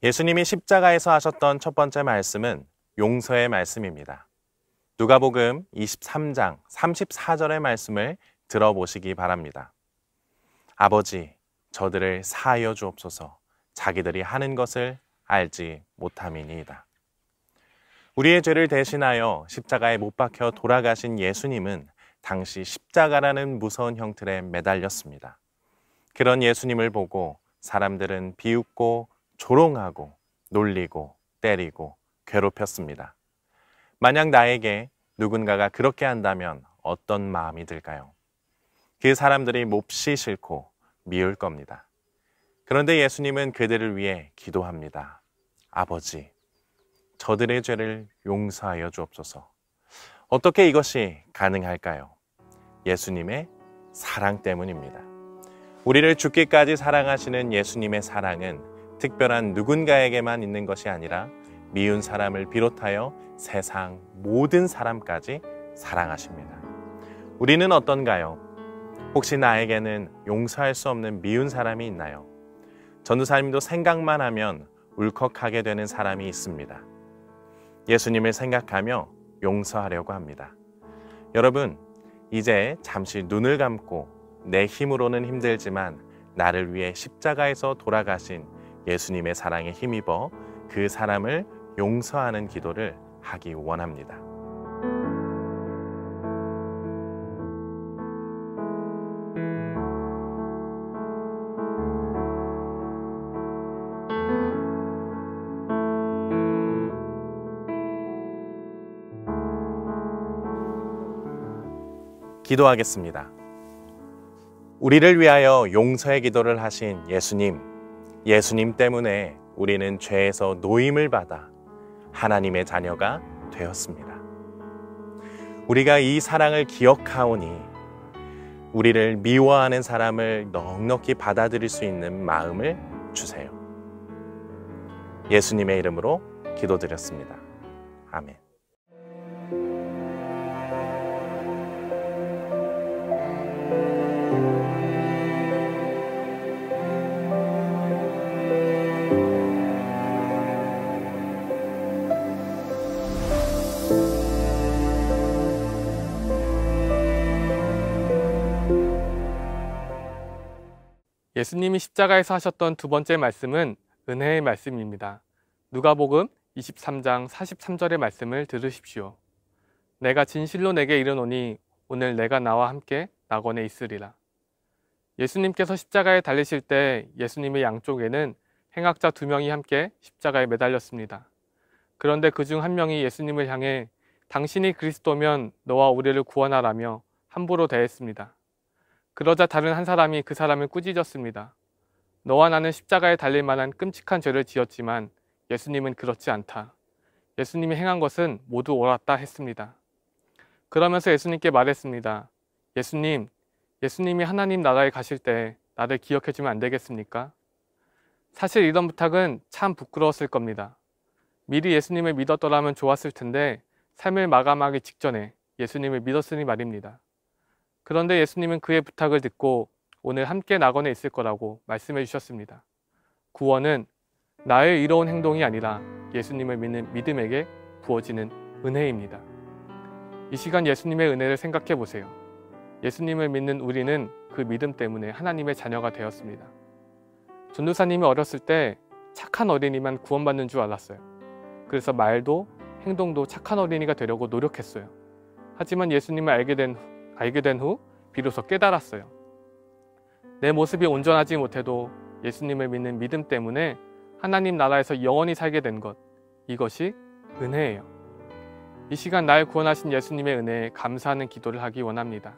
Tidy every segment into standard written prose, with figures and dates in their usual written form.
예수님이 십자가에서 하셨던 첫 번째 말씀은 용서의 말씀입니다. 누가복음 23장 34절의 말씀을 들어보시기 바랍니다. 아버지, 저들을 사하여 주옵소서. 자기들이 하는 것을 알지 못함이니이다. 우리의 죄를 대신하여 십자가에 못 박혀 돌아가신 예수님은 당시 십자가라는 무서운 형틀에 매달렸습니다. 그런 예수님을 보고 사람들은 비웃고 조롱하고 놀리고 때리고 괴롭혔습니다. 만약 나에게 누군가가 그렇게 한다면 어떤 마음이 들까요? 그 사람들이 몹시 싫고 미울 겁니다. 그런데 예수님은 그들을 위해 기도합니다. 아버지, 저들의 죄를 용서하여 주옵소서. 어떻게 이것이 가능할까요? 예수님의 사랑 때문입니다. 우리를 죽기까지 사랑하시는 예수님의 사랑은 특별한 누군가에게만 있는 것이 아니라 미운 사람을 비롯하여 세상 모든 사람까지 사랑하십니다. 우리는 어떤가요? 혹시 나에게는 용서할 수 없는 미운 사람이 있나요? 전도사님도 생각만 하면 울컥하게 되는 사람이 있습니다. 예수님을 생각하며 용서하려고 합니다. 여러분, 이제 잠시 눈을 감고 내 힘으로는 힘들지만 나를 위해 십자가에서 돌아가신 예수님의 사랑에 힘입어 그 사람을 용서하는 기도를 하기 원합니다. 기도하겠습니다. 우리를 위하여 용서의 기도를 하신 예수님 때문에 우리는 죄에서 노임을 받아 하나님의 자녀가 되었습니다. 우리가 이 사랑을 기억하오니 우리를 미워하는 사람을 넉넉히 받아들일 수 있는 마음을 주세요. 예수님의 이름으로 기도드렸습니다. 아멘. 예수님이 십자가에서 하셨던 두 번째 말씀은 은혜의 말씀입니다. 누가복음 23장 43절의 말씀을 들으십시오. 내가 진실로 내게 이르노니 오늘 내가 나와 함께 낙원에 있으리라. 예수님께서 십자가에 달리실 때 예수님의 양쪽에는 행악자 2명이 함께 십자가에 매달렸습니다. 그런데 그중 한 명이 예수님을 향해 당신이 그리스도면 너와 우리를 구원하라며 함부로 대했습니다. 그러자 다른 한 사람이 그 사람을 꾸짖었습니다. 너와 나는 십자가에 달릴 만한 끔찍한 죄를 지었지만 예수님은 그렇지 않다. 예수님이 행한 것은 모두 옳았다 했습니다. 그러면서 예수님께 말했습니다. 예수님이 하나님 나라에 가실 때 나를 기억해주면 안 되겠습니까? 사실 이런 부탁은 참 부끄러웠을 겁니다. 미리 예수님을 믿었더라면 좋았을 텐데 삶을 마감하기 직전에 예수님을 믿었으니 말입니다. 그런데 예수님은 그의 부탁을 듣고 오늘 함께 낙원에 있을 거라고 말씀해 주셨습니다. 구원은 나의 이로운 행동이 아니라 예수님을 믿는 믿음에게 부어지는 은혜입니다. 이 시간 예수님의 은혜를 생각해 보세요. 예수님을 믿는 우리는 그 믿음 때문에 하나님의 자녀가 되었습니다. 전도사님이 어렸을 때 착한 어린이만 구원받는 줄 알았어요. 그래서 말도 행동도 착한 어린이가 되려고 노력했어요. 하지만 예수님을 알게 된 후 비로소 깨달았어요. 내 모습이 온전하지 못해도 예수님을 믿는 믿음 때문에 하나님 나라에서 영원히 살게 된 것, 이것이 은혜예요. 이 시간 날 구원하신 예수님의 은혜에 감사하는 기도를 하기 원합니다.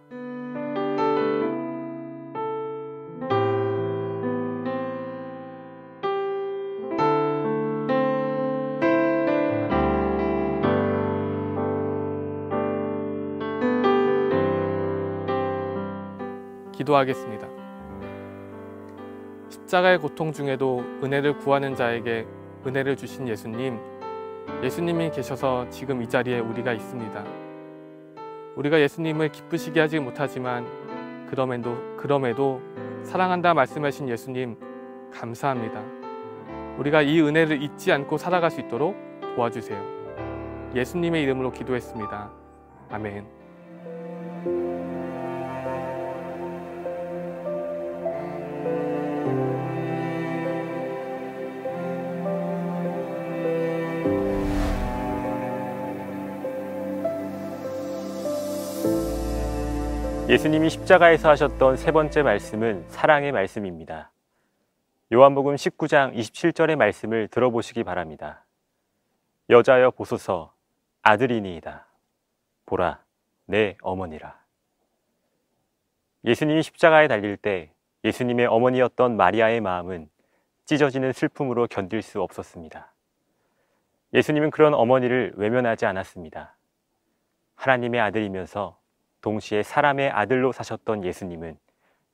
기도하겠습니다. 십자가의 고통 중에도 은혜를 구하는 자에게 은혜를 주신 예수님이 계셔서 지금 이 자리에 우리가 있습니다. 우리가 예수님을 기쁘시게 하지 못하지만 그럼에도 사랑한다 말씀하신 예수님 감사합니다. 우리가 이 은혜를 잊지 않고 살아갈 수 있도록 도와주세요. 예수님의 이름으로 기도했습니다. 아멘. 예수님이 십자가에서 하셨던 세 번째 말씀은 사랑의 말씀입니다. 요한복음 19장 27절의 말씀을 들어보시기 바랍니다. 여자여 보소서 아들이니이다. 보라 내 어머니라. 예수님이 십자가에 달릴 때 예수님의 어머니였던 마리아의 마음은 찢어지는 슬픔으로 견딜 수 없었습니다. 예수님은 그런 어머니를 외면하지 않았습니다. 하나님의 아들이면서 동시에 사람의 아들로 사셨던 예수님은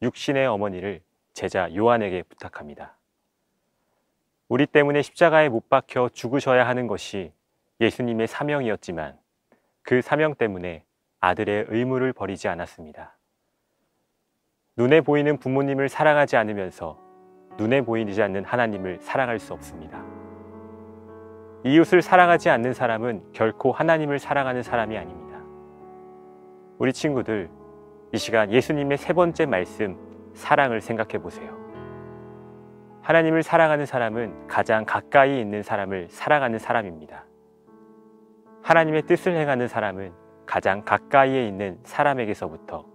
육신의 어머니를 제자 요한에게 부탁합니다. 우리 때문에 십자가에 못 박혀 죽으셔야 하는 것이 예수님의 사명이었지만 그 사명 때문에 아들의 의무를 버리지 않았습니다. 눈에 보이는 부모님을 사랑하지 않으면서 눈에 보이지 않는 하나님을 사랑할 수 없습니다. 이웃을 사랑하지 않는 사람은 결코 하나님을 사랑하는 사람이 아닙니다. 우리 친구들, 이 시간 예수님의 세 번째 말씀, 사랑을 생각해 보세요. 하나님을 사랑하는 사람은 가장 가까이 있는 사람을 사랑하는 사람입니다. 하나님의 뜻을 행하는 사람은 가장 가까이에 있는 사람에게서부터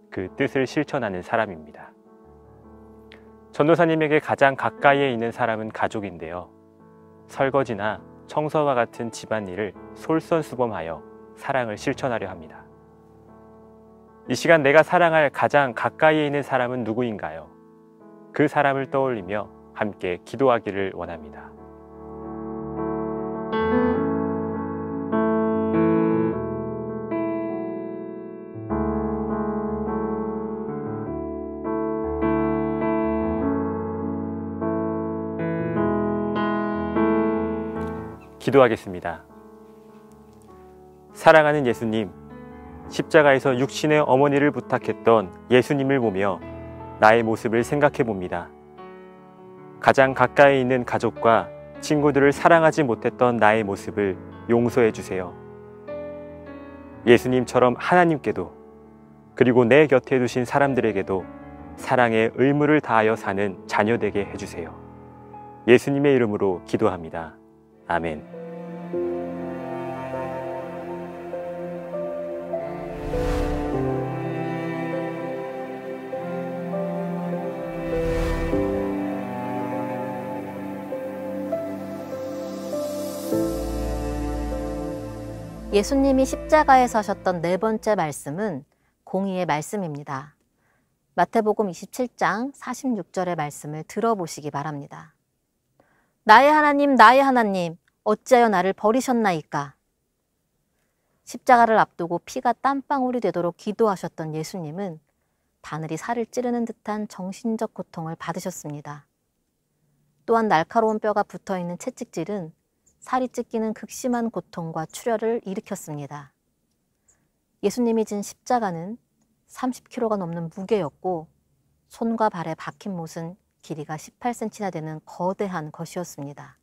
그 뜻을 실천하는 사람입니다. 전도사님에게 가장 가까이에 있는 사람은 가족인데요. 설거지나 청소와 같은 집안일을 솔선수범하여 사랑을 실천하려 합니다. 이 시간 내가 사랑할 가장 가까이에 있는 사람은 누구인가요? 그 사람을 떠올리며 함께 기도하기를 원합니다. 기도하겠습니다. 사랑하는 예수님, 십자가에서 육신의 어머니를 부탁했던 예수님을 보며 나의 모습을 생각해 봅니다. 가장 가까이 있는 가족과 친구들을 사랑하지 못했던 나의 모습을 용서해 주세요. 예수님처럼 하나님께도 그리고 내 곁에 두신 사람들에게도 사랑의 의무를 다하여 사는 자녀 되게 해주세요. 예수님의 이름으로 기도합니다. 아멘. 예수님이 십자가에서 하셨던 네 번째 말씀은 공의의 말씀입니다. 마태복음 27장 46절의 말씀을 들어보시기 바랍니다. 나의 하나님, 어찌하여 나를 버리셨나이까? 십자가를 앞두고 피가 땀방울이 되도록 기도하셨던 예수님은 바늘이 살을 찌르는 듯한 정신적 고통을 받으셨습니다. 또한 날카로운 뼈가 붙어있는 채찍질은 살이 찢기는 극심한 고통과 출혈을 일으켰습니다. 예수님이 진 십자가는 30kg가 넘는 무게였고 손과 발에 박힌 못은 길이가 18cm나 되는 거대한 것이었습니다.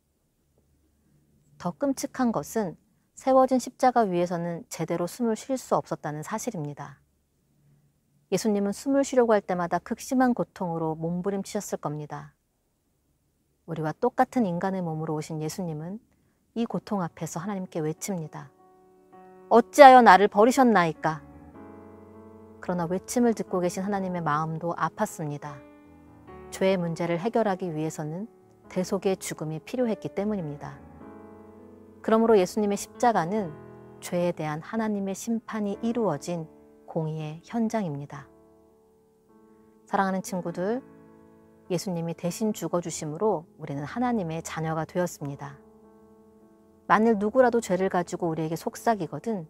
더 끔찍한 것은 세워진 십자가 위에서는 제대로 숨을 쉴 수 없었다는 사실입니다. 예수님은 숨을 쉬려고 할 때마다 극심한 고통으로 몸부림치셨을 겁니다. 우리와 똑같은 인간의 몸으로 오신 예수님은 이 고통 앞에서 하나님께 외칩니다. 어찌하여 나를 버리셨나이까? 그러나 외침을 듣고 계신 하나님의 마음도 아팠습니다. 죄의 문제를 해결하기 위해서는 대속의 죽음이 필요했기 때문입니다. 그러므로 예수님의 십자가는 죄에 대한 하나님의 심판이 이루어진 공의의 현장입니다. 사랑하는 친구들, 예수님이 대신 죽어주심으로 우리는 하나님의 자녀가 되었습니다. 만일 누구라도 죄를 가지고 우리에게 속삭이거든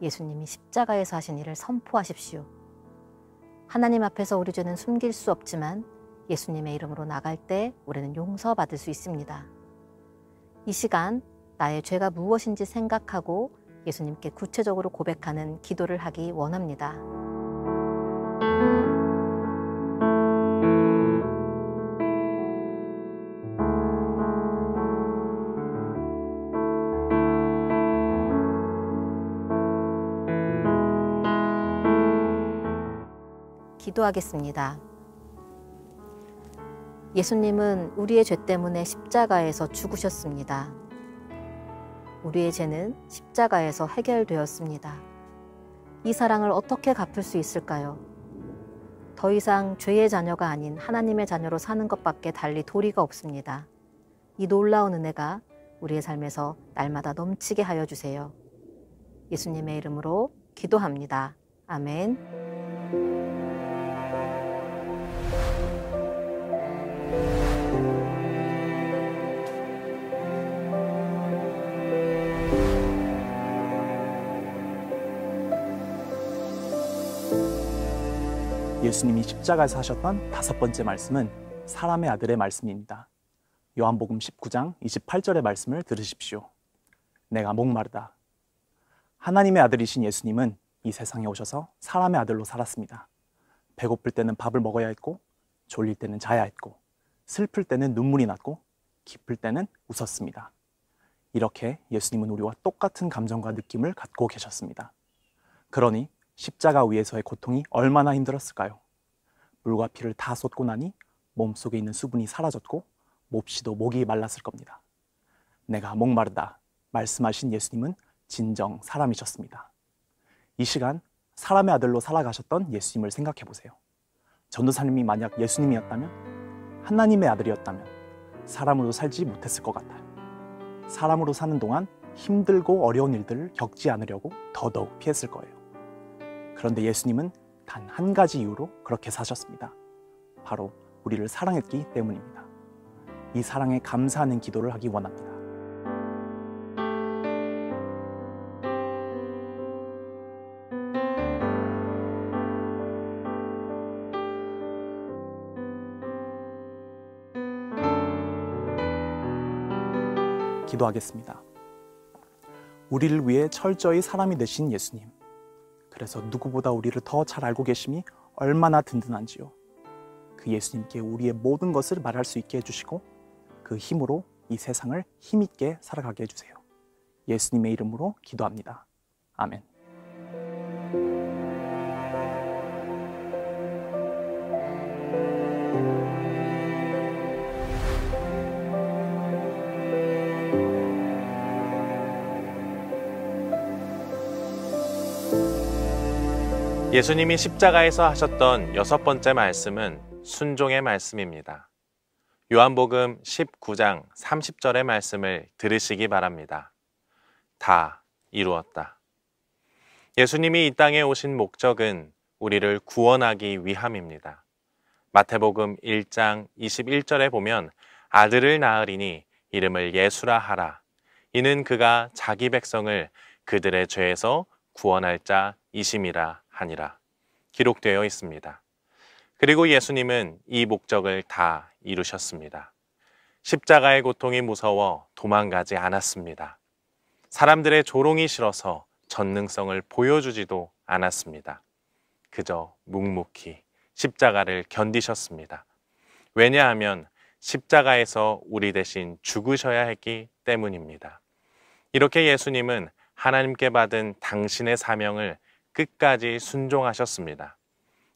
예수님이 십자가에서 하신 일을 선포하십시오. 하나님 앞에서 우리 죄는 숨길 수 없지만 예수님의 이름으로 나갈 때 우리는 용서받을 수 있습니다. 이 시간 나의 죄가 무엇인지 생각하고 예수님께 구체적으로 고백하는 기도를 하기 원합니다. 기도하겠습니다. 예수님은 우리의 죄 때문에 십자가에서 죽으셨습니다. 우리의 죄는 십자가에서 해결되었습니다. 이 사랑을 어떻게 갚을 수 있을까요? 더 이상 죄의 자녀가 아닌 하나님의 자녀로 사는 것밖에 달리 도리가 없습니다. 이 놀라운 은혜가 우리의 삶에서 날마다 넘치게 하여 주세요. 예수님의 이름으로 기도합니다. 아멘. 예수님이 십자가에서 하셨던 5번째 말씀은 사람의 아들의 말씀입니다. 요한복음 19장 28절의 말씀을 들으십시오. 내가 목마르다. 하나님의 아들이신 예수님은 이 세상에 오셔서 사람의 아들로 살았습니다. 배고플 때는 밥을 먹어야 했고, 졸릴 때는 자야 했고, 슬플 때는 눈물이 났고, 기쁠 때는 웃었습니다. 이렇게 예수님은 우리와 똑같은 감정과 느낌을 갖고 계셨습니다. 그러니 십자가 위에서의 고통이 얼마나 힘들었을까요? 물과 피를 다 쏟고 나니 몸속에 있는 수분이 사라졌고 몹시도 목이 말랐을 겁니다. 내가 목마르다 말씀하신 예수님은 진정 사람이셨습니다. 이 시간 사람의 아들로 살아가셨던 예수님을 생각해 보세요. 전도사님이 만약 예수님이었다면, 하나님의 아들이었다면 사람으로 살지 못했을 것 같아요. 사람으로 사는 동안 힘들고 어려운 일들을 겪지 않으려고 더더욱 피했을 거예요. 그런데 예수님은 단 한 가지 이유로 그렇게 사셨습니다. 바로 우리를 사랑했기 때문입니다. 이 사랑에 감사하는 기도를 하기 원합니다. 기도하겠습니다. 우리를 위해 철저히 사람이 되신 예수님, 그래서 누구보다 우리를 더 잘 알고 계심이 얼마나 든든한지요. 그 예수님께 우리의 모든 것을 말할 수 있게 해주시고 그 힘으로 이 세상을 힘있게 살아가게 해주세요. 예수님의 이름으로 기도합니다. 아멘. 예수님이 십자가에서 하셨던 6번째 말씀은 순종의 말씀입니다. 요한복음 19장 30절의 말씀을 들으시기 바랍니다. 다 이루었다. 예수님이 이 땅에 오신 목적은 우리를 구원하기 위함입니다. 마태복음 1장 21절에 보면 아들을 낳으리니 이름을 예수라 하라. 이는 그가 자기 백성을 그들의 죄에서 구원할 자이심이라 하니라. 기록되어 있습니다. 그리고 예수님은 이 목적을 다 이루셨습니다. 십자가의 고통이 무서워 도망가지 않았습니다. 사람들의 조롱이 싫어서 전능성을 보여주지도 않았습니다. 그저 묵묵히 십자가를 견디셨습니다. 왜냐하면 십자가에서 우리 대신 죽으셔야 했기 때문입니다. 이렇게 예수님은 하나님께 받은 당신의 사명을 끝까지 순종하셨습니다.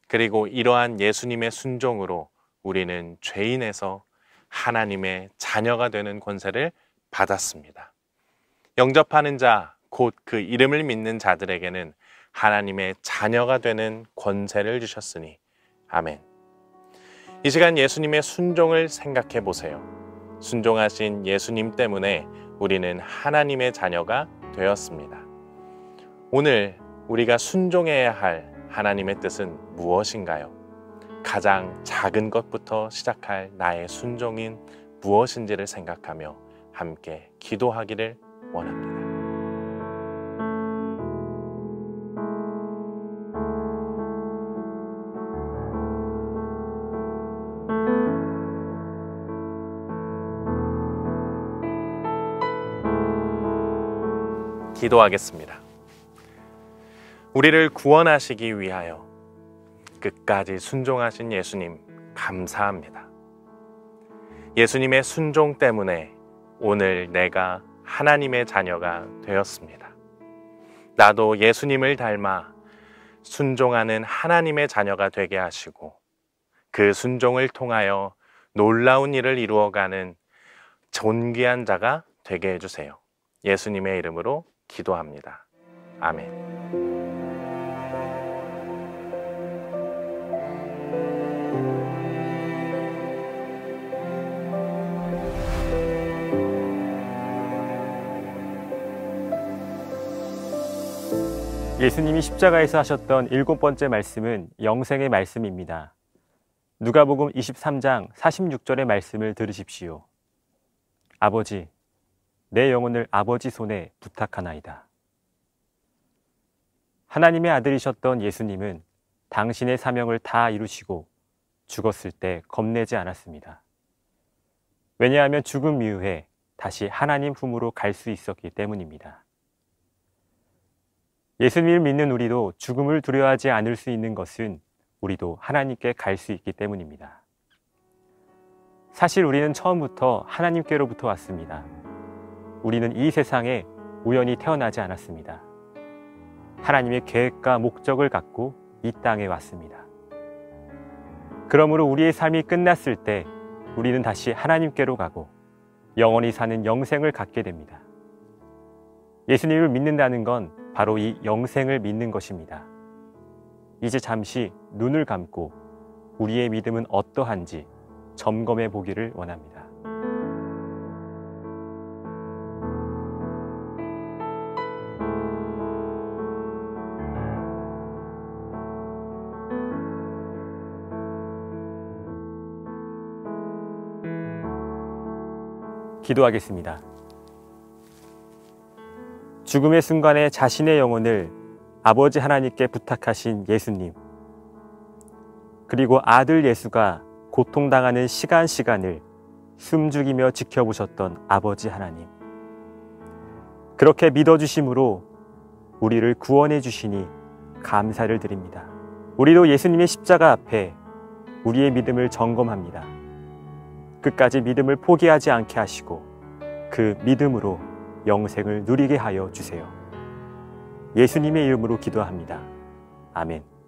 그리고 이러한 예수님의 순종으로 우리는 죄인에서 하나님의 자녀가 되는 권세를 받았습니다. 영접하는 자, 곧 그 이름을 믿는 자들에게는 하나님의 자녀가 되는 권세를 주셨으니 아멘. 이 시간 예수님의 순종을 생각해 보세요. 순종하신 예수님 때문에 우리는 하나님의 자녀가 되었습니다. 오늘 우리가 순종해야 할 하나님의 뜻은 무엇인가요? 가장 작은 것부터 시작할 나의 순종인 무엇인지를 생각하며 함께 기도하기를 원합니다. 기도하겠습니다. 우리를 구원하시기 위하여 끝까지 순종하신 예수님 감사합니다. 예수님의 순종 때문에 오늘 내가 하나님의 자녀가 되었습니다. 나도 예수님을 닮아 순종하는 하나님의 자녀가 되게 하시고 그 순종을 통하여 놀라운 일을 이루어가는 존귀한 자가 되게 해주세요. 예수님의 이름으로 기도합니다. 아멘. 예수님이 십자가에서 하셨던 7번째 말씀은 영생의 말씀입니다. 누가복음 23장 46절의 말씀을 들으십시오. 아버지, 내 영혼을 아버지 손에 부탁하나이다. 하나님의 아들이셨던 예수님은 당신의 사명을 다 이루시고 죽었을 때 겁내지 않았습니다. 왜냐하면 죽음 이후에 다시 하나님 품으로 갈 수 있었기 때문입니다. 예수님을 믿는 우리도 죽음을 두려워하지 않을 수 있는 것은 우리도 하나님께 갈 수 있기 때문입니다. 사실 우리는 처음부터 하나님께로부터 왔습니다. 우리는 이 세상에 우연히 태어나지 않았습니다. 하나님의 계획과 목적을 갖고 이 땅에 왔습니다. 그러므로 우리의 삶이 끝났을 때 우리는 다시 하나님께로 가고 영원히 사는 영생을 갖게 됩니다. 예수님을 믿는다는 건 바로 이 영생을 믿는 것입니다. 이제 잠시 눈을 감고 우리의 믿음은 어떠한지 점검해 보기를 원합니다. 기도하겠습니다. 죽음의 순간에 자신의 영혼을 아버지 하나님께 부탁하신 예수님, 그리고 아들 예수가 고통당하는 시간을 숨죽이며 지켜보셨던 아버지 하나님, 그렇게 믿어주심으로 우리를 구원해 주시니 감사를 드립니다. 우리도 예수님의 십자가 앞에 우리의 믿음을 점검합니다. 끝까지 믿음을 포기하지 않게 하시고 그 믿음으로 영생을 누리게 하여 주세요. 예수님의 이름으로 기도합니다. 아멘.